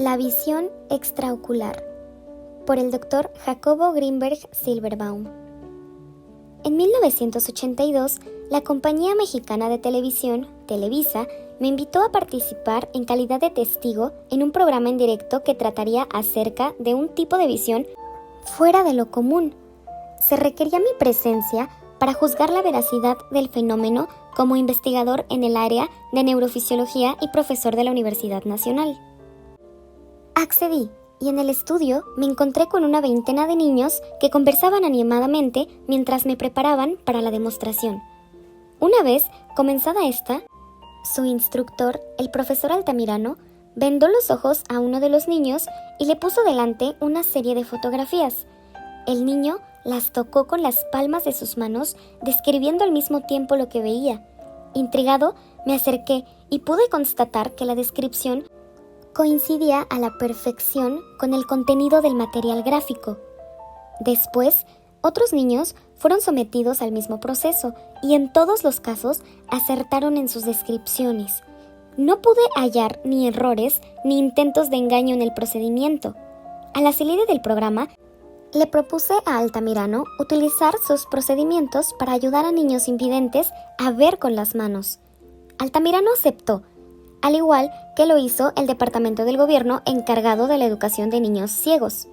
La visión extraocular, por el Dr. Jacobo Grinberg Silberbaum. En 1982, la compañía mexicana de televisión, Televisa, me invitó a participar en calidad de testigo en un programa en directo que trataría acerca de un tipo de visión fuera de lo común. Se requería mi presencia para juzgar la veracidad del fenómeno como investigador en el área de neurofisiología y profesor de la Universidad Nacional. Accedí y en el estudio me encontré con una veintena de niños que conversaban animadamente mientras me preparaban para la demostración. Una vez comenzada esta, su instructor, el profesor Altamirano, vendó los ojos a uno de los niños y le puso delante una serie de fotografías. El niño las tocó con las palmas de sus manos, describiendo al mismo tiempo lo que veía. Intrigado, me acerqué y pude constatar que la descripción coincidía a la perfección con el contenido del material gráfico. Después, otros niños fueron sometidos al mismo proceso y en todos los casos acertaron en sus descripciones. No pude hallar ni errores ni intentos de engaño en el procedimiento. A la salida del programa, le propuse a Altamirano utilizar sus procedimientos para ayudar a niños invidentes a ver con las manos. Altamirano aceptó, al igual que lo hizo el departamento del gobierno encargado de la educación de niños ciegos.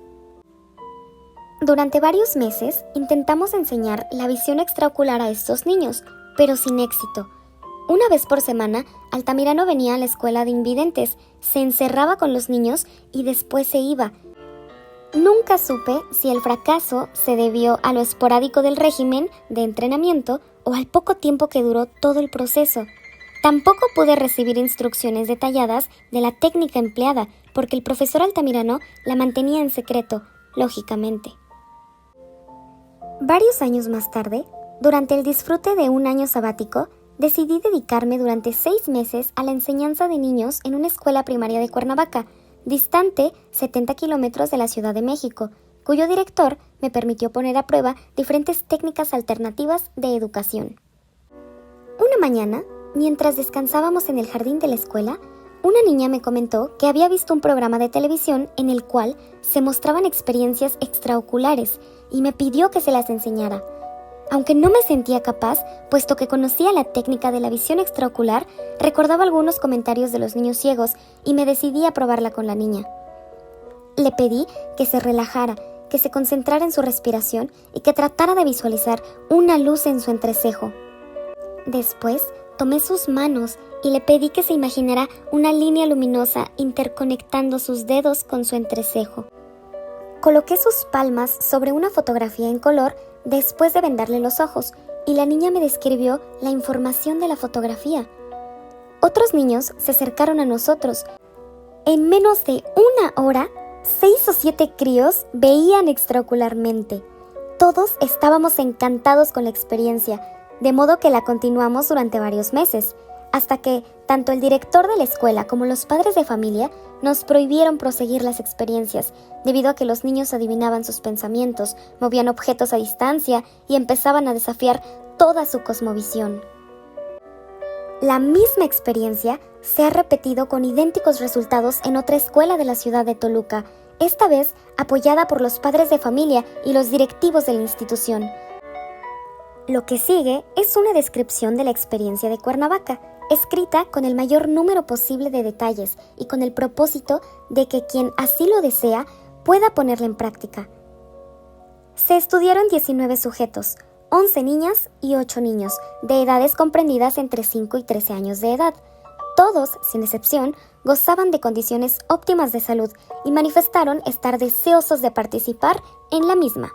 Durante varios meses intentamos enseñar la visión extraocular a estos niños, pero sin éxito. Una vez por semana, Altamirano venía a la escuela de invidentes, se encerraba con los niños y después se iba. Nunca supe si el fracaso se debió a lo esporádico del régimen de entrenamiento o al poco tiempo que duró todo el proceso. Tampoco pude recibir instrucciones detalladas de la técnica empleada, porque el profesor Altamirano la mantenía en secreto, lógicamente. Varios años más tarde, durante el disfrute de un año sabático, decidí dedicarme durante 6 meses a la enseñanza de niños en una escuela primaria de Cuernavaca, distante 70 kilómetros de la Ciudad de México, cuyo director me permitió poner a prueba diferentes técnicas alternativas de educación. Una mañana, mientras descansábamos en el jardín de la escuela, una niña me comentó que había visto un programa de televisión en el cual se mostraban experiencias extraoculares y me pidió que se las enseñara. Aunque no me sentía capaz, puesto que conocía la técnica de la visión extraocular, recordaba algunos comentarios de los niños ciegos y me decidí a probarla con la niña. Le pedí que se relajara, que se concentrara en su respiración y que tratara de visualizar una luz en su entrecejo. Después, tomé sus manos y le pedí que se imaginara una línea luminosa interconectando sus dedos con su entrecejo. Coloqué sus palmas sobre una fotografía en color después de vendarle los ojos y la niña me describió la información de la fotografía. Otros niños se acercaron a nosotros. En menos de una hora, 6 o 7 críos veían extraocularmente. Todos estábamos encantados con la experiencia, de modo que la continuamos durante varios meses, hasta que tanto el director de la escuela como los padres de familia nos prohibieron proseguir las experiencias, debido a que los niños adivinaban sus pensamientos, movían objetos a distancia y empezaban a desafiar toda su cosmovisión. La misma experiencia se ha repetido con idénticos resultados en otra escuela de la ciudad de Toluca, esta vez apoyada por los padres de familia y los directivos de la institución. Lo que sigue es una descripción de la experiencia de Cuernavaca, escrita con el mayor número posible de detalles y con el propósito de que quien así lo desea pueda ponerla en práctica. Se estudiaron 19 sujetos, 11 niñas y 8 niños, de edades comprendidas entre 5 y 13 años de edad. Todos, sin excepción, gozaban de condiciones óptimas de salud y manifestaron estar deseosos de participar en la misma.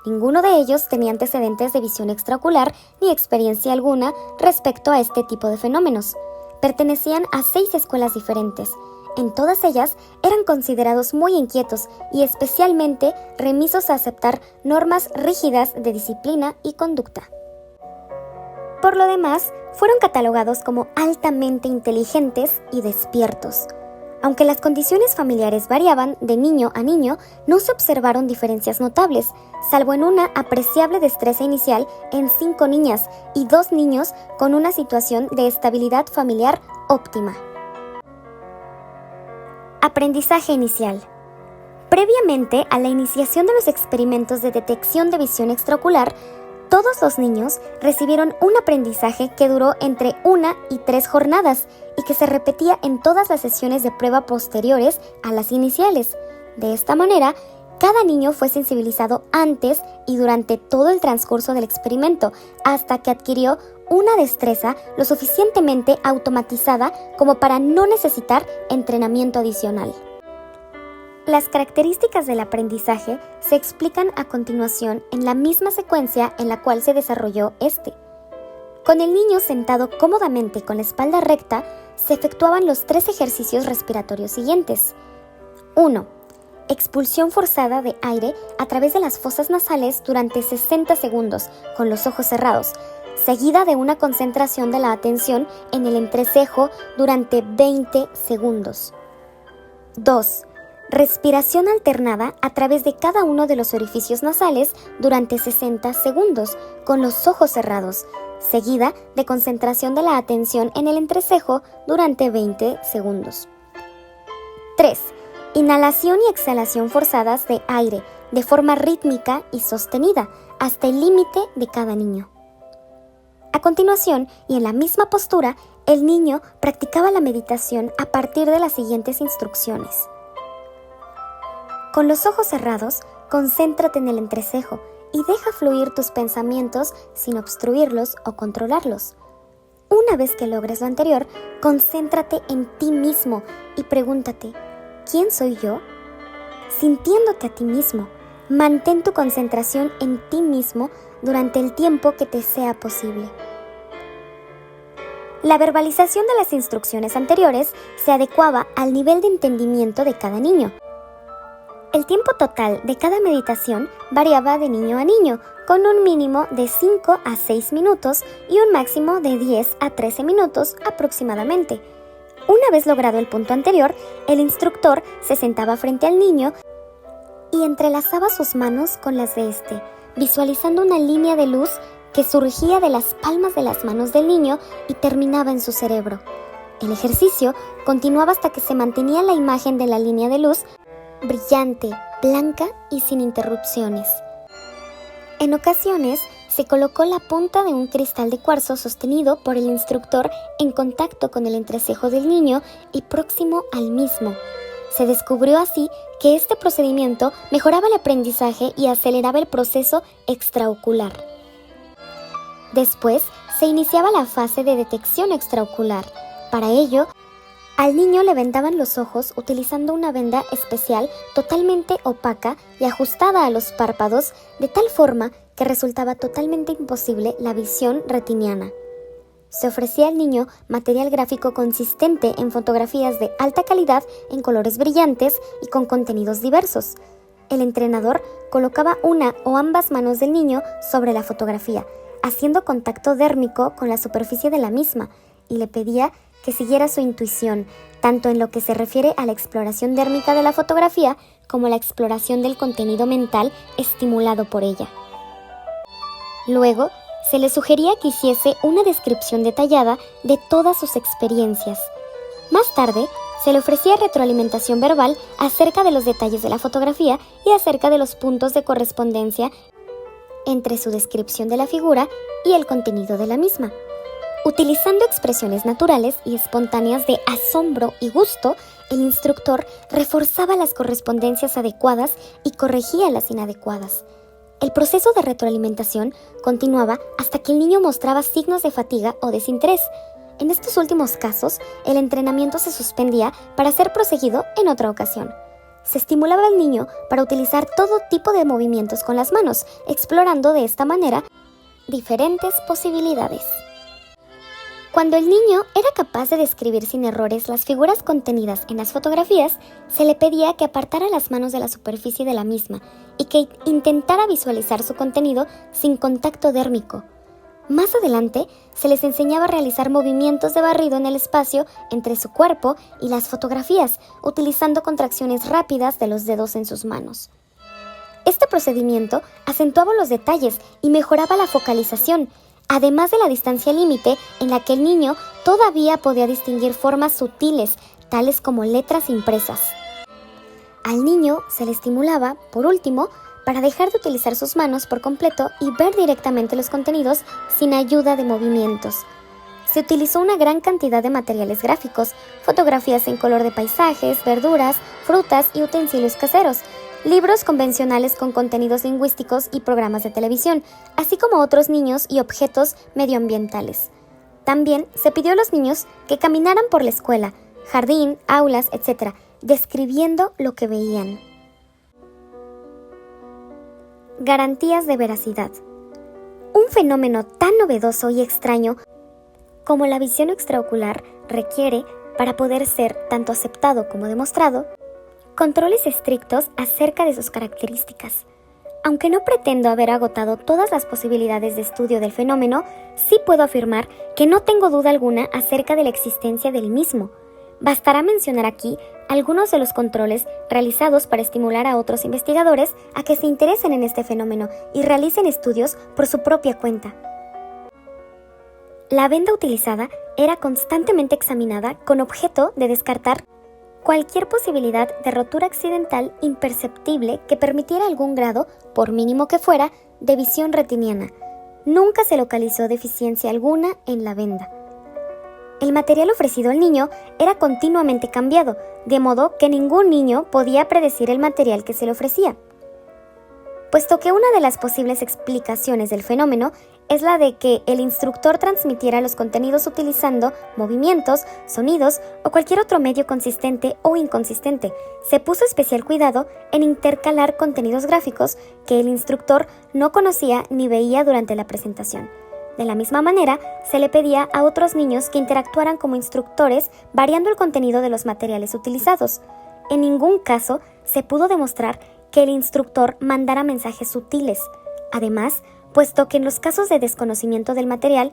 Ninguno de ellos tenía antecedentes de visión extraocular ni experiencia alguna respecto a este tipo de fenómenos. Pertenecían a 6 escuelas diferentes. En todas ellas eran considerados muy inquietos y especialmente remisos a aceptar normas rígidas de disciplina y conducta. Por lo demás, fueron catalogados como altamente inteligentes y despiertos. Aunque las condiciones familiares variaban de niño a niño, no se observaron diferencias notables, salvo en una apreciable destreza inicial en 5 niñas y 2 niños con una situación de estabilidad familiar óptima. Aprendizaje inicial. Previamente a la iniciación de los experimentos de detección de visión extraocular, todos los niños recibieron un aprendizaje que duró entre 1 y 3 jornadas y que se repetía en todas las sesiones de prueba posteriores a las iniciales. De esta manera, cada niño fue sensibilizado antes y durante todo el transcurso del experimento, hasta que adquirió una destreza lo suficientemente automatizada como para no necesitar entrenamiento adicional. Las características del aprendizaje se explican a continuación en la misma secuencia en la cual se desarrolló este. Con el niño sentado cómodamente con la espalda recta, se efectuaban los 3 ejercicios respiratorios siguientes. 1. Expulsión forzada de aire a través de las fosas nasales durante 60 segundos, con los ojos cerrados, seguida de una concentración de la atención en el entrecejo durante 20 segundos. 2. Respiración alternada a través de cada uno de los orificios nasales durante 60 segundos, con los ojos cerrados, seguida de concentración de la atención en el entrecejo durante 20 segundos. 3. Inhalación y exhalación forzadas de aire de forma rítmica y sostenida hasta el límite de cada niño. A continuación, y en la misma postura, el niño practicaba la meditación a partir de las siguientes instrucciones. Con los ojos cerrados, concéntrate en el entrecejo y deja fluir tus pensamientos sin obstruirlos o controlarlos. Una vez que logres lo anterior, concéntrate en ti mismo y pregúntate, ¿quién soy yo? Sintiéndote a ti mismo, mantén tu concentración en ti mismo durante el tiempo que te sea posible. La verbalización de las instrucciones anteriores se adecuaba al nivel de entendimiento de cada niño. El tiempo total de cada meditación variaba de niño a niño, con un mínimo de 5 a 6 minutos y un máximo de 10 a 13 minutos aproximadamente. Una vez logrado el punto anterior, el instructor se sentaba frente al niño y entrelazaba sus manos con las de este, visualizando una línea de luz que surgía de las palmas de las manos del niño y terminaba en su cerebro. El ejercicio continuaba hasta que se mantenía la imagen de la línea de luz brillante, blanca y sin interrupciones. En ocasiones, se colocó la punta de un cristal de cuarzo sostenido por el instructor en contacto con el entrecejo del niño y próximo al mismo. Se descubrió así que este procedimiento mejoraba el aprendizaje y aceleraba el proceso extraocular. Después, se iniciaba la fase de detección extraocular. Para ello, al niño le vendaban los ojos utilizando una venda especial totalmente opaca y ajustada a los párpados de tal forma que resultaba totalmente imposible la visión retiniana. Se ofrecía al niño material gráfico consistente en fotografías de alta calidad en colores brillantes y con contenidos diversos. El entrenador colocaba una o ambas manos del niño sobre la fotografía, haciendo contacto dérmico con la superficie de la misma, y le pedía que siguiera su intuición, tanto en lo que se refiere a la exploración dérmica de la fotografía como a la exploración del contenido mental estimulado por ella. Luego, se le sugería que hiciese una descripción detallada de todas sus experiencias. Más tarde, se le ofrecía retroalimentación verbal acerca de los detalles de la fotografía y acerca de los puntos de correspondencia entre su descripción de la figura y el contenido de la misma. Utilizando expresiones naturales y espontáneas de asombro y gusto, el instructor reforzaba las correspondencias adecuadas y corregía las inadecuadas. El proceso de retroalimentación continuaba hasta que el niño mostraba signos de fatiga o desinterés. En estos últimos casos, el entrenamiento se suspendía para ser proseguido en otra ocasión. Se estimulaba al niño para utilizar todo tipo de movimientos con las manos, explorando de esta manera diferentes posibilidades. Cuando el niño era capaz de describir sin errores las figuras contenidas en las fotografías, se le pedía que apartara las manos de la superficie de la misma y que intentara visualizar su contenido sin contacto dérmico. Más adelante, se les enseñaba a realizar movimientos de barrido en el espacio entre su cuerpo y las fotografías, utilizando contracciones rápidas de los dedos en sus manos. Este procedimiento acentuaba los detalles y mejoraba la focalización, además de la distancia límite en la que el niño todavía podía distinguir formas sutiles, tales como letras impresas. Al niño se le estimulaba, por último, para dejar de utilizar sus manos por completo y ver directamente los contenidos sin ayuda de movimientos. Se utilizó una gran cantidad de materiales gráficos, fotografías en color de paisajes, verduras, frutas y utensilios caseros, libros convencionales con contenidos lingüísticos y programas de televisión, así como otros niños y objetos medioambientales. También se pidió a los niños que caminaran por la escuela, jardín, aulas, etc., describiendo lo que veían. Garantías de veracidad. Un fenómeno tan novedoso y extraño como la visión extraocular requiere, para poder ser tanto aceptado como demostrado, controles estrictos acerca de sus características. Aunque no pretendo haber agotado todas las posibilidades de estudio del fenómeno, sí puedo afirmar que no tengo duda alguna acerca de la existencia del mismo. Bastará mencionar aquí algunos de los controles realizados para estimular a otros investigadores a que se interesen en este fenómeno y realicen estudios por su propia cuenta. La venda utilizada era constantemente examinada con objeto de descartar cualquier posibilidad de rotura accidental imperceptible que permitiera algún grado, por mínimo que fuera, de visión retiniana. Nunca se localizó deficiencia alguna en la venda. El material ofrecido al niño era continuamente cambiado, de modo que ningún niño podía predecir el material que se le ofrecía. Puesto que una de las posibles explicaciones del fenómeno es la de que el instructor transmitiera los contenidos utilizando movimientos, sonidos o cualquier otro medio consistente o inconsistente, se puso especial cuidado en intercalar contenidos gráficos que el instructor no conocía ni veía durante la presentación. De la misma manera, se le pedía a otros niños que interactuaran como instructores variando el contenido de los materiales utilizados. En ningún caso se pudo demostrar que el instructor mandara mensajes sutiles. Además, puesto que en los casos de desconocimiento del material,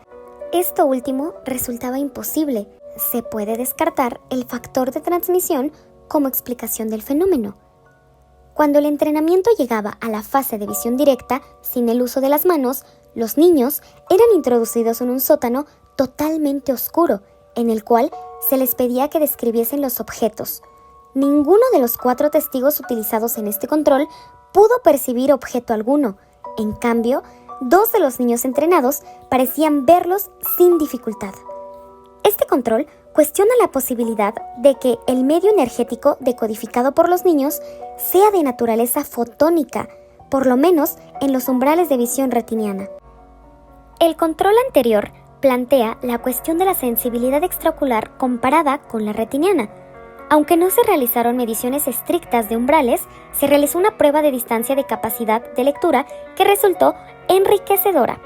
esto último resultaba imposible, se puede descartar el factor de transmisión como explicación del fenómeno. Cuando el entrenamiento llegaba a la fase de visión directa, sin el uso de las manos, los niños eran introducidos en un sótano totalmente oscuro, en el cual se les pedía que describiesen los objetos. Ninguno de los 4 testigos utilizados en este control pudo percibir objeto alguno. En cambio, 2 de los niños entrenados parecían verlos sin dificultad. Este control cuestiona la posibilidad de que el medio energético decodificado por los niños sea de naturaleza fotónica, por lo menos en los umbrales de visión retiniana. El control anterior plantea la cuestión de la sensibilidad extraocular comparada con la retiniana. Aunque no se realizaron mediciones estrictas de umbrales, se realizó una prueba de distancia de capacidad de lectura que resultó enriquecedora.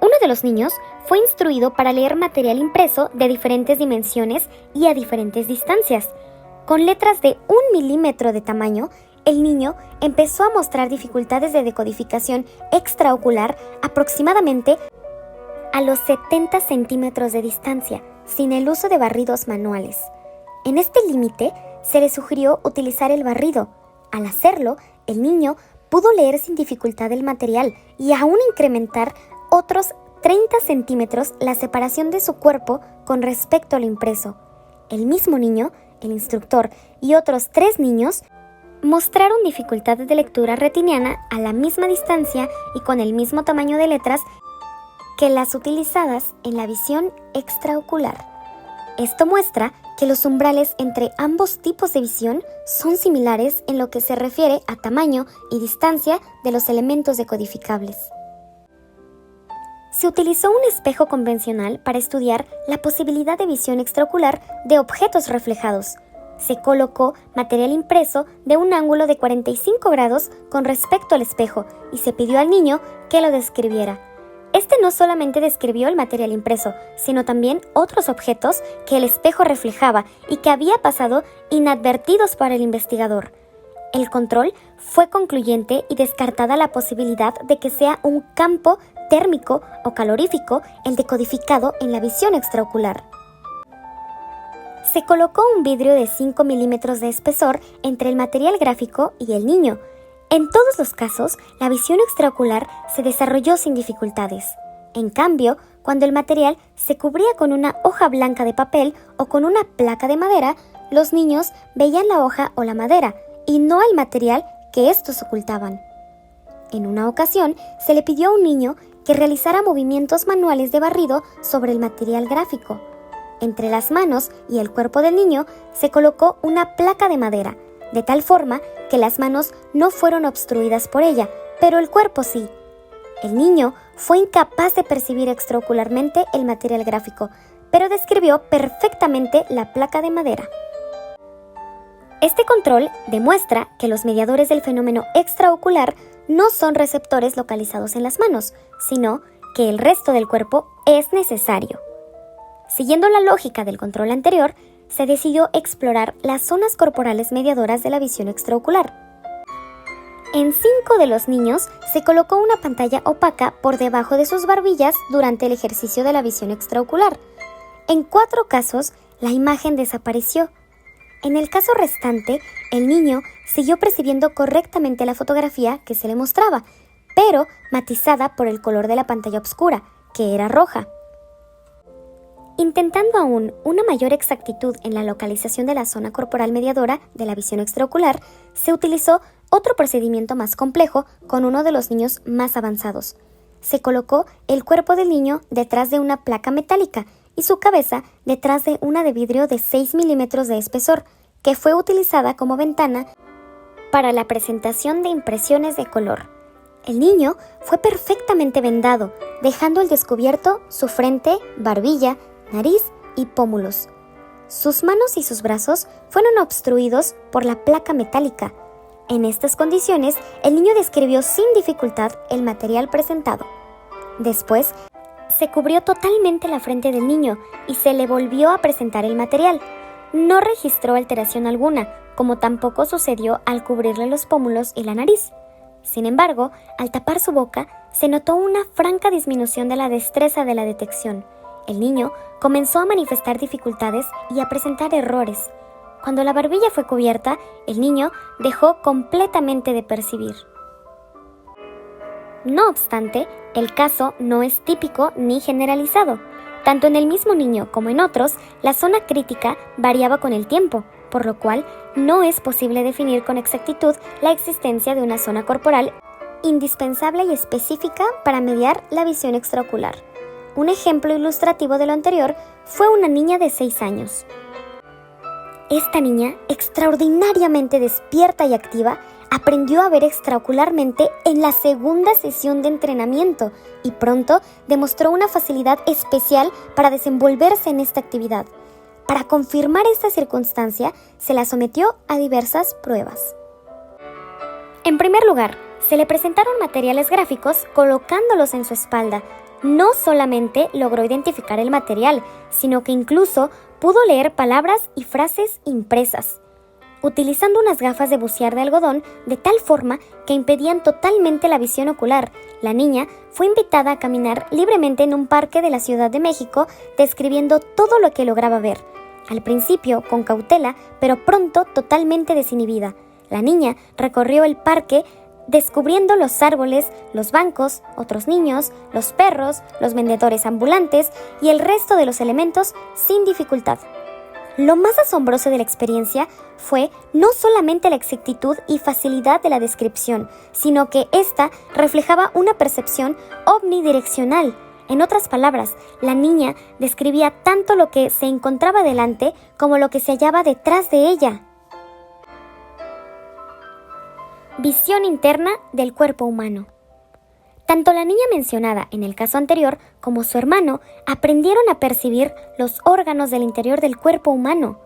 Uno de los niños fue instruido para leer material impreso de diferentes dimensiones y a diferentes distancias. Con letras de 1 milímetro de tamaño, el niño empezó a mostrar dificultades de decodificación extraocular aproximadamente a los 70 centímetros de distancia, sin el uso de barridos manuales. En este límite se le sugirió utilizar el barrido. Al hacerlo, el niño pudo leer sin dificultad el material y aún incrementar otros 30 centímetros la separación de su cuerpo con respecto a lo impreso. El mismo niño, el instructor y otros 3 niños mostraron dificultades de lectura retiniana a la misma distancia y con el mismo tamaño de letras que las utilizadas en la visión extraocular. Esto muestra que los umbrales entre ambos tipos de visión son similares en lo que se refiere a tamaño y distancia de los elementos decodificables. Se utilizó un espejo convencional para estudiar la posibilidad de visión extraocular de objetos reflejados. Se colocó material impreso de un ángulo de 45 grados con respecto al espejo y se pidió al niño que lo describiera. Este no solamente describió el material impreso, sino también otros objetos que el espejo reflejaba y que había pasado inadvertidos para el investigador. El control fue concluyente y descartada la posibilidad de que sea un campo térmico o calorífico el decodificado en la visión extraocular. Se colocó un vidrio de 5 milímetros de espesor entre el material gráfico y el niño. En todos los casos, la visión extraocular se desarrolló sin dificultades. En cambio, cuando el material se cubría con una hoja blanca de papel o con una placa de madera, los niños veían la hoja o la madera y no el material que estos ocultaban. En una ocasión, se le pidió a un niño que realizara movimientos manuales de barrido sobre el material gráfico. Entre las manos y el cuerpo del niño se colocó una placa de madera, de tal forma que las manos no fueron obstruidas por ella, pero el cuerpo sí. El niño fue incapaz de percibir extraocularmente el material gráfico, pero describió perfectamente la placa de madera. Este control demuestra que los mediadores del fenómeno extraocular no son receptores localizados en las manos, sino que el resto del cuerpo es necesario. Siguiendo la lógica del control anterior, se decidió explorar las zonas corporales mediadoras de la visión extraocular. En 5 de los niños se colocó una pantalla opaca por debajo de sus barbillas durante el ejercicio de la visión extraocular. En 4 casos, la imagen desapareció. En el caso restante, el niño siguió percibiendo correctamente la fotografía que se le mostraba, pero matizada por el color de la pantalla oscura, que era roja. Intentando aún una mayor exactitud en la localización de la zona corporal mediadora de la visión extraocular, se utilizó otro procedimiento más complejo con uno de los niños más avanzados. Se colocó el cuerpo del niño detrás de una placa metálica y su cabeza detrás de una de vidrio de 6 milímetros de espesor, que fue utilizada como ventana para la presentación de impresiones de color. El niño fue perfectamente vendado, dejando al descubierto su frente, barbilla, nariz y pómulos. Sus manos y sus brazos fueron obstruidos por la placa metálica. En estas condiciones, el niño describió sin dificultad el material presentado. Después, se cubrió totalmente la frente del niño y se le volvió a presentar el material. No registró alteración alguna, como tampoco sucedió al cubrirle los pómulos y la nariz. Sin embargo, al tapar su boca, se notó una franca disminución de la destreza de la detección. El niño comenzó a manifestar dificultades y a presentar errores. Cuando la barbilla fue cubierta, el niño dejó completamente de percibir. No obstante, el caso no es típico ni generalizado. Tanto en el mismo niño como en otros, la zona crítica variaba con el tiempo, por lo cual no es posible definir con exactitud la existencia de una zona corporal indispensable y específica para mediar la visión extraocular. Un ejemplo ilustrativo de lo anterior fue una niña de 6 años. Esta niña, extraordinariamente despierta y activa, aprendió a ver extraocularmente en la segunda sesión de entrenamiento y pronto demostró una facilidad especial para desenvolverse en esta actividad. Para confirmar esta circunstancia, se la sometió a diversas pruebas. En primer lugar, se le presentaron materiales gráficos colocándolos en su espalda. No solamente logró identificar el material, sino que incluso pudo leer palabras y frases impresas, utilizando unas gafas de bucear de algodón de tal forma que impedían totalmente la visión ocular. La niña fue invitada a caminar libremente en un parque de la Ciudad de México, describiendo todo lo que lograba ver. Al principio con cautela, pero pronto totalmente desinhibida. La niña recorrió el parque descubriendo los árboles, los bancos, otros niños, los perros, los vendedores ambulantes y el resto de los elementos sin dificultad. Lo más asombroso de la experiencia fue no solamente la exactitud y facilidad de la descripción, sino que ésta reflejaba una percepción omnidireccional. En otras palabras, la niña describía tanto lo que se encontraba delante como lo que se hallaba detrás de ella. Visión interna del cuerpo humano. Tanto la niña mencionada en el caso anterior como su hermano aprendieron a percibir los órganos del interior del cuerpo humano.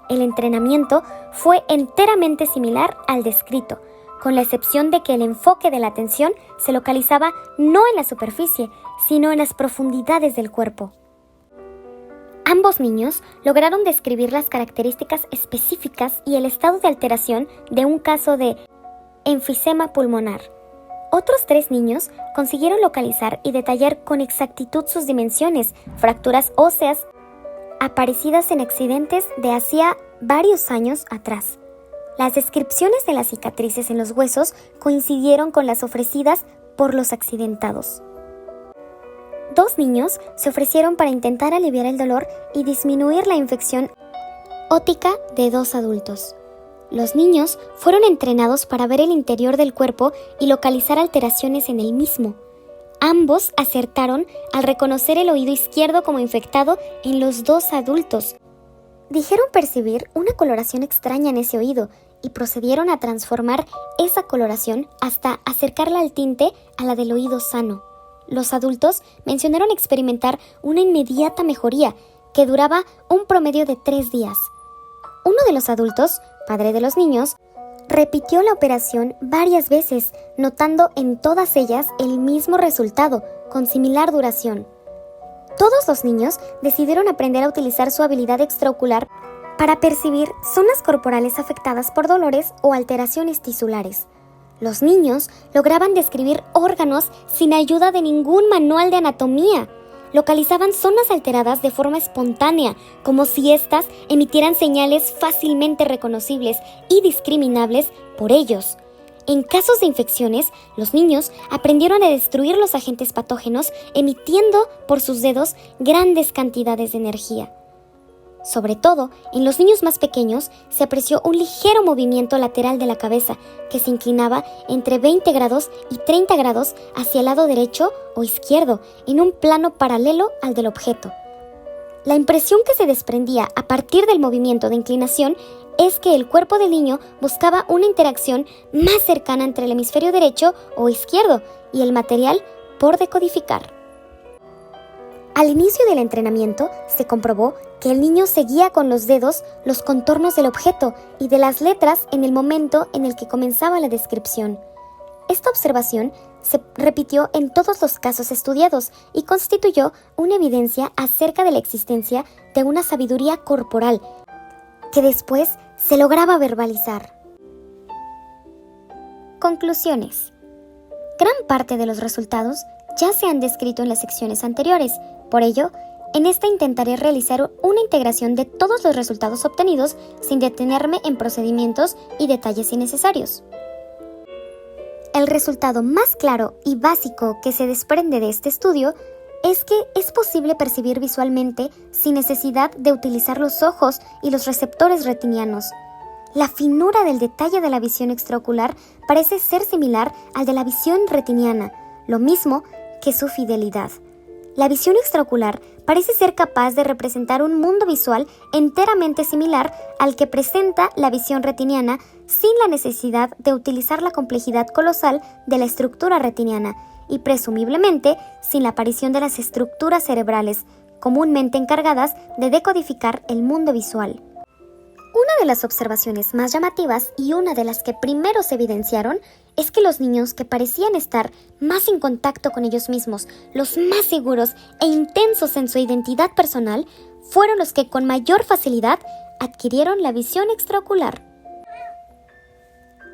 El entrenamiento fue enteramente similar al descrito, con la excepción de que el enfoque de la atención se localizaba no en la superficie, sino en las profundidades del cuerpo. Ambos niños lograron describir las características específicas y el estado de alteración de un caso de enfisema pulmonar. Otros 3 niños consiguieron localizar y detallar con exactitud sus dimensiones, fracturas óseas aparecidas en accidentes de hacía varios años atrás. Las descripciones de las cicatrices en los huesos coincidieron con las ofrecidas por los accidentados. 2 niños se ofrecieron para intentar aliviar el dolor y disminuir la infección óptica de 2 adultos. Los niños fueron entrenados para ver el interior del cuerpo y localizar alteraciones en el mismo. Ambos acertaron al reconocer el oído izquierdo como infectado en los 2 adultos. Dijeron percibir una coloración extraña en ese oído y procedieron a transformar esa coloración hasta acercarla al tinte a la del oído sano. Los adultos mencionaron experimentar una inmediata mejoría que duraba un promedio de 3 días. Uno de los adultos, padre de los niños, repitió la operación varias veces, notando en todas ellas el mismo resultado, con similar duración. Todos los niños decidieron aprender a utilizar su habilidad extraocular para percibir zonas corporales afectadas por dolores o alteraciones tisulares. Los niños lograban describir órganos sin ayuda de ningún manual de anatomía. Localizaban zonas alteradas de forma espontánea, como si éstas emitieran señales fácilmente reconocibles y discriminables por ellos. En casos de infecciones, los niños aprendieron a destruir los agentes patógenos emitiendo por sus dedos grandes cantidades de energía. Sobre todo, en los niños más pequeños se apreció un ligero movimiento lateral de la cabeza que se inclinaba entre 20 grados y 30 grados hacia el lado derecho o izquierdo en un plano paralelo al del objeto. La impresión que se desprendía a partir del movimiento de inclinación es que el cuerpo del niño buscaba una interacción más cercana entre el hemisferio derecho o izquierdo y el material por decodificar. Al inicio del entrenamiento, se comprobó que el niño seguía con los dedos los contornos del objeto y de las letras en el momento en el que comenzaba la descripción. Esta observación se repitió en todos los casos estudiados y constituyó una evidencia acerca de la existencia de una sabiduría corporal que después se lograba verbalizar. Conclusiones. Gran parte de los resultados ya se han descrito en las secciones anteriores. Por ello, en esta intentaré realizar una integración de todos los resultados obtenidos sin detenerme en procedimientos y detalles innecesarios. El resultado más claro y básico que se desprende de este estudio es que es posible percibir visualmente sin necesidad de utilizar los ojos y los receptores retinianos. La finura del detalle de la visión extraocular parece ser similar al de la visión retiniana, lo mismo que su fidelidad. La visión extraocular parece ser capaz de representar un mundo visual enteramente similar al que presenta la visión retiniana sin la necesidad de utilizar la complejidad colosal de la estructura retiniana y presumiblemente sin la aparición de las estructuras cerebrales, comúnmente encargadas de decodificar el mundo visual. Una de las observaciones más llamativas y una de las que primero se evidenciaron es que los niños que parecían estar más en contacto con ellos mismos, los más seguros e intensos en su identidad personal, fueron los que con mayor facilidad adquirieron la visión extraocular.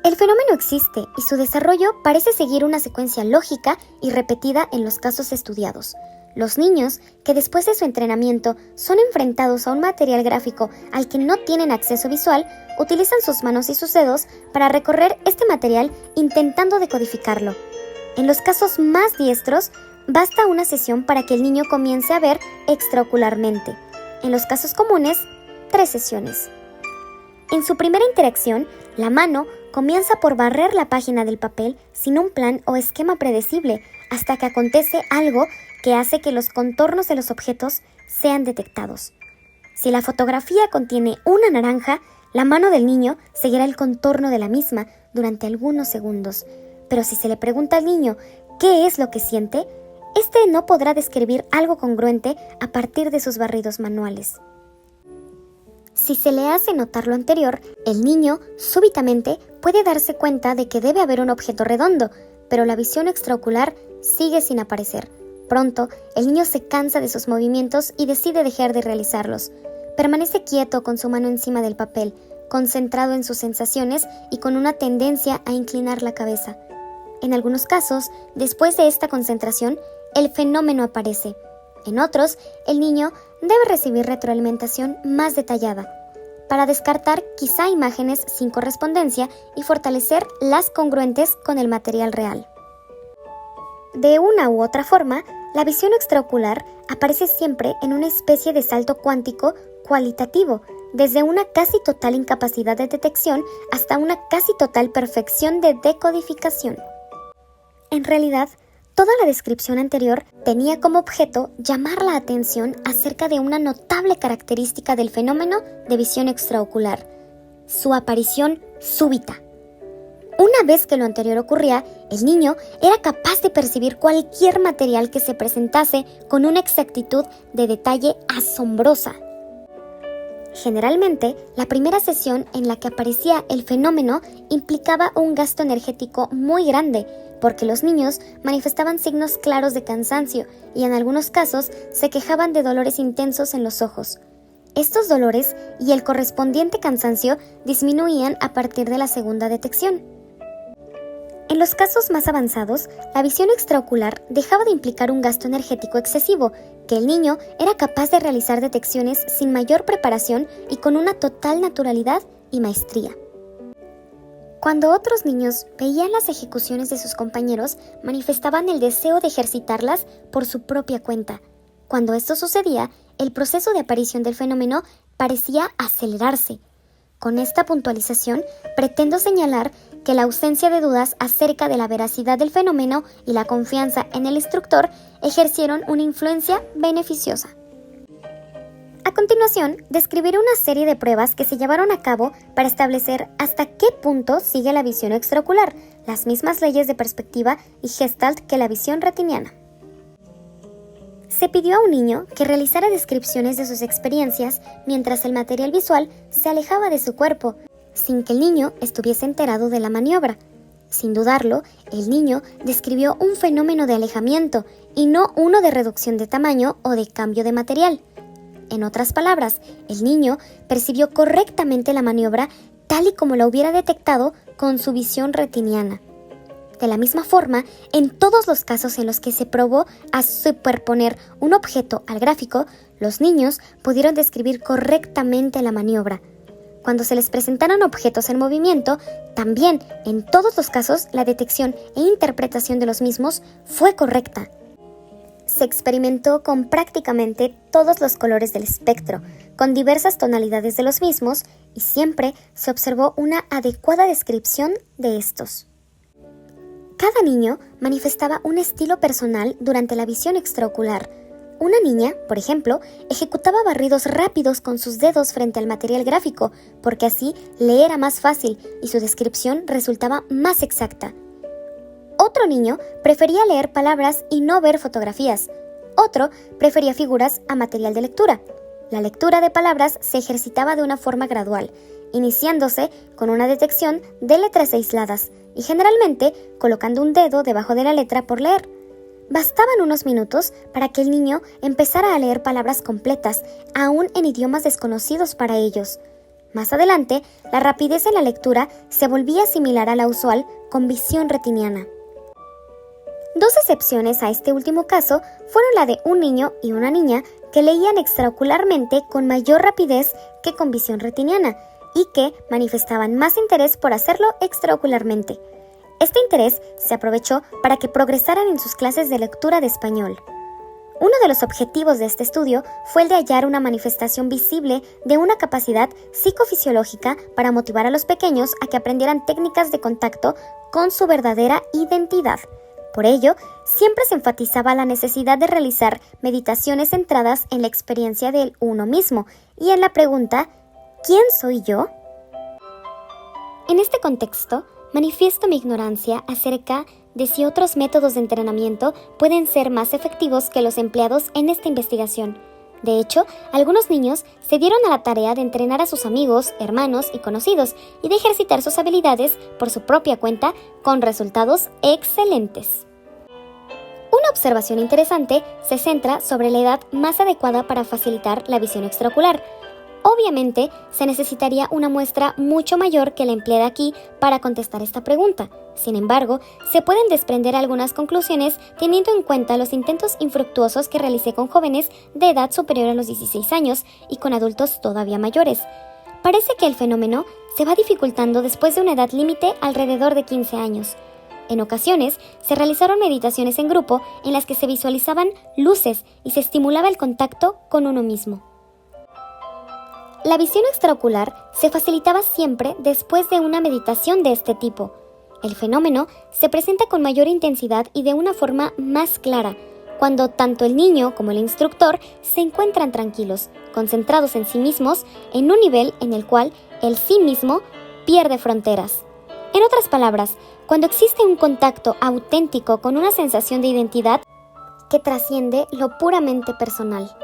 El fenómeno existe y su desarrollo parece seguir una secuencia lógica y repetida en los casos estudiados. Los niños, que después de su entrenamiento son enfrentados a un material gráfico al que no tienen acceso visual, utilizan sus manos y sus dedos para recorrer este material intentando decodificarlo. En los casos más diestros, basta una sesión para que el niño comience a ver extraocularmente. En los casos comunes, 3 sesiones. En su primera interacción, la mano comienza por barrer la página del papel sin un plan o esquema predecible, hasta que acontece algo que hace que los contornos de los objetos sean detectados. Si la fotografía contiene una naranja, la mano del niño seguirá el contorno de la misma durante algunos segundos. Pero si se le pregunta al niño qué es lo que siente, este no podrá describir algo congruente a partir de sus barridos manuales. Si se le hace notar lo anterior, el niño súbitamente puede darse cuenta de que debe haber un objeto redondo, pero la visión extraocular sigue sin aparecer. Pronto, el niño se cansa de sus movimientos y decide dejar de realizarlos. Permanece quieto con su mano encima del papel, concentrado en sus sensaciones y con una tendencia a inclinar la cabeza. En algunos casos, después de esta concentración, el fenómeno aparece. En otros, el niño debe recibir retroalimentación más detallada, para descartar quizá imágenes sin correspondencia y fortalecer las congruentes con el material real. De una u otra forma, la visión extraocular aparece siempre en una especie de salto cuántico cualitativo, desde una casi total incapacidad de detección hasta una casi total perfección de decodificación. En realidad, toda la descripción anterior tenía como objeto llamar la atención acerca de una notable característica del fenómeno de visión extraocular: su aparición súbita. Una vez que lo anterior ocurría, el niño era capaz de percibir cualquier material que se presentase con una exactitud de detalle asombrosa. Generalmente, la primera sesión en la que aparecía el fenómeno implicaba un gasto energético muy grande, porque los niños manifestaban signos claros de cansancio y en algunos casos se quejaban de dolores intensos en los ojos. Estos dolores y el correspondiente cansancio disminuían a partir de la segunda detección. En los casos más avanzados, la visión extraocular dejaba de implicar un gasto energético excesivo, que el niño era capaz de realizar detecciones sin mayor preparación y con una total naturalidad y maestría. Cuando otros niños veían las ejecuciones de sus compañeros, manifestaban el deseo de ejercitarlas por su propia cuenta. Cuando esto sucedía, el proceso de aparición del fenómeno parecía acelerarse. Con esta puntualización, pretendo señalar que la ausencia de dudas acerca de la veracidad del fenómeno y la confianza en el instructor ejercieron una influencia beneficiosa. A continuación, describiré una serie de pruebas que se llevaron a cabo para establecer hasta qué punto sigue la visión extraocular, las mismas leyes de perspectiva y Gestalt que la visión retiniana. Se pidió a un niño que realizara descripciones de sus experiencias mientras el material visual se alejaba de su cuerpo, sin que el niño estuviese enterado de la maniobra. Sin dudarlo, el niño describió un fenómeno de alejamiento y no uno de reducción de tamaño o de cambio de material. En otras palabras, el niño percibió correctamente la maniobra tal y como la hubiera detectado con su visión retiniana. De la misma forma, en todos los casos en los que se probó a superponer un objeto al gráfico, los niños pudieron describir correctamente la maniobra. Cuando se les presentaron objetos en movimiento, también en todos los casos la detección e interpretación de los mismos fue correcta. Se experimentó con prácticamente todos los colores del espectro, con diversas tonalidades de los mismos, y siempre se observó una adecuada descripción de estos. Cada niño manifestaba un estilo personal durante la visión extraocular. Una niña, por ejemplo, ejecutaba barridos rápidos con sus dedos frente al material gráfico, porque así le era más fácil y su descripción resultaba más exacta. Otro niño prefería leer palabras y no ver fotografías. Otro prefería figuras a material de lectura. La lectura de palabras se ejercitaba de una forma gradual, iniciándose con una detección de letras aisladas y generalmente colocando un dedo debajo de la letra por leer. Bastaban unos minutos para que el niño empezara a leer palabras completas, aún en idiomas desconocidos para ellos. Más adelante, la rapidez en la lectura se volvía similar a la usual con visión retiniana. Dos excepciones a este último caso fueron la de un niño y una niña que leían extraocularmente con mayor rapidez que con visión retiniana y que manifestaban más interés por hacerlo extraocularmente. Este interés se aprovechó para que progresaran en sus clases de lectura de español. Uno de los objetivos de este estudio fue el de hallar una manifestación visible de una capacidad psicofisiológica para motivar a los pequeños a que aprendieran técnicas de contacto con su verdadera identidad. Por ello, siempre se enfatizaba la necesidad de realizar meditaciones centradas en la experiencia del uno mismo y en la pregunta ¿quién soy yo? En este contexto, manifiesto mi ignorancia acerca de si otros métodos de entrenamiento pueden ser más efectivos que los empleados en esta investigación. De hecho, algunos niños se dieron a la tarea de entrenar a sus amigos, hermanos y conocidos y de ejercitar sus habilidades por su propia cuenta con resultados excelentes. Una observación interesante se centra sobre la edad más adecuada para facilitar la visión extraocular. Obviamente, se necesitaría una muestra mucho mayor que la empleada aquí para contestar esta pregunta. Sin embargo, se pueden desprender algunas conclusiones teniendo en cuenta los intentos infructuosos que realicé con jóvenes de edad superior a los 16 años y con adultos todavía mayores. Parece que el fenómeno se va dificultando después de una edad límite alrededor de 15 años. En ocasiones, se realizaron meditaciones en grupo en las que se visualizaban luces y se estimulaba el contacto con uno mismo. La visión extraocular se facilitaba siempre después de una meditación de este tipo. El fenómeno se presenta con mayor intensidad y de una forma más clara, cuando tanto el niño como el instructor se encuentran tranquilos, concentrados en sí mismos, en un nivel en el cual el sí mismo pierde fronteras. En otras palabras, cuando existe un contacto auténtico con una sensación de identidad que trasciende lo puramente personal.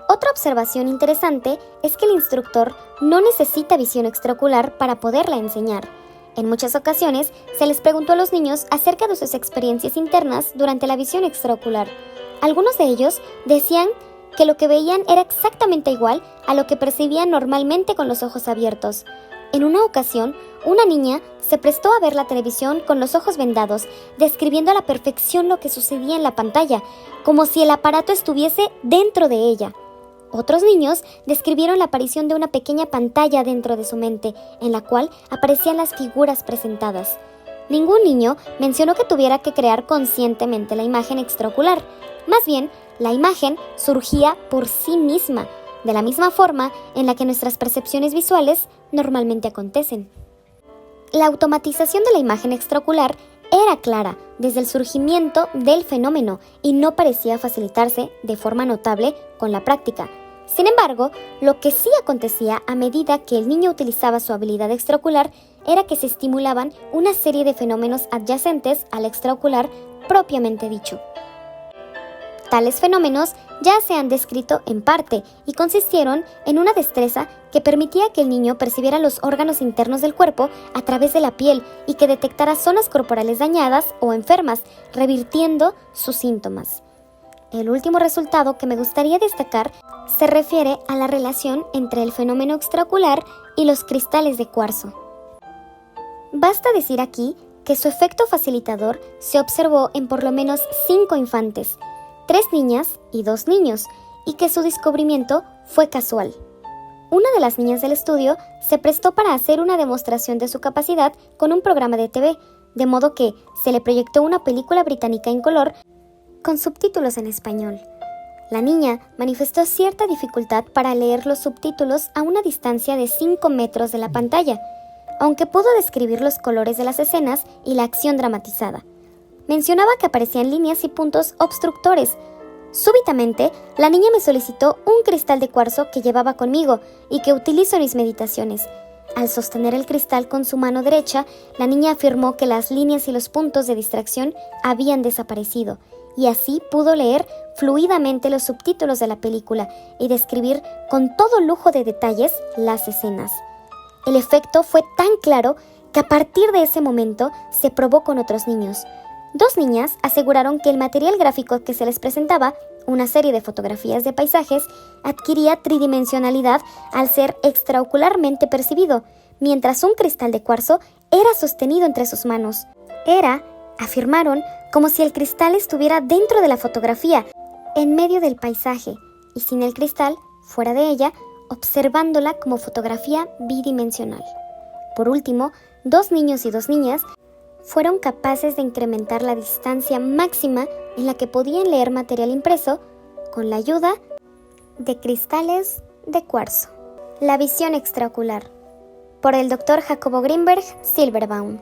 Otra observación interesante es que el instructor no necesita visión extraocular para poderla enseñar. En muchas ocasiones se les preguntó a los niños acerca de sus experiencias internas durante la visión extraocular. Algunos de ellos decían que lo que veían era exactamente igual a lo que percibían normalmente con los ojos abiertos. En una ocasión, una niña se prestó a ver la televisión con los ojos vendados, describiendo a la perfección lo que sucedía en la pantalla, como si el aparato estuviese dentro de ella. Otros niños describieron la aparición de una pequeña pantalla dentro de su mente, en la cual aparecían las figuras presentadas. Ningún niño mencionó que tuviera que crear conscientemente la imagen extraocular. Más bien, la imagen surgía por sí misma, de la misma forma en la que nuestras percepciones visuales normalmente acontecen. La automatización de la imagen extraocular era clara desde el surgimiento del fenómeno y no parecía facilitarse de forma notable con la práctica. Sin embargo, lo que sí acontecía a medida que el niño utilizaba su habilidad extraocular era que se estimulaban una serie de fenómenos adyacentes al extraocular propiamente dicho. Tales fenómenos ya se han descrito en parte y consistieron en una destreza que permitía que el niño percibiera los órganos internos del cuerpo a través de la piel y que detectara zonas corporales dañadas o enfermas, revirtiendo sus síntomas. El último resultado que me gustaría destacar se refiere a la relación entre el fenómeno extraocular y los cristales de cuarzo. Basta decir aquí que su efecto facilitador se observó en por lo menos 5 infantes, 3 niñas y 2 niños, y que su descubrimiento fue casual. Una de las niñas del estudio se prestó para hacer una demostración de su capacidad con un programa de TV, de modo que se le proyectó una película británica en color con subtítulos en español. La niña manifestó cierta dificultad para leer los subtítulos a una distancia de 5 metros de la pantalla, aunque pudo describir los colores de las escenas y la acción dramatizada. Mencionaba que aparecían líneas y puntos obstructores. Súbitamente, la niña me solicitó un cristal de cuarzo que llevaba conmigo y que utilizo en mis meditaciones. Al sostener el cristal con su mano derecha, la niña afirmó que las líneas y los puntos de distracción habían desaparecido, y así pudo leer fluidamente los subtítulos de la película y describir con todo lujo de detalles las escenas. El efecto fue tan claro que a partir de ese momento se probó con otros niños. 2 niñas aseguraron que el material gráfico que se les presentaba, una serie de fotografías de paisajes, adquiría tridimensionalidad al ser extraocularmente percibido, mientras un cristal de cuarzo era sostenido entre sus manos. Era, afirmaron, como si el cristal estuviera dentro de la fotografía, en medio del paisaje, y sin el cristal, fuera de ella, observándola como fotografía bidimensional. Por último, 2 niños y 2 niñas fueron capaces de incrementar la distancia máxima en la que podían leer material impreso con la ayuda de cristales de cuarzo. La visión extraocular, por el Dr. Jacobo Grinberg Silverbaum.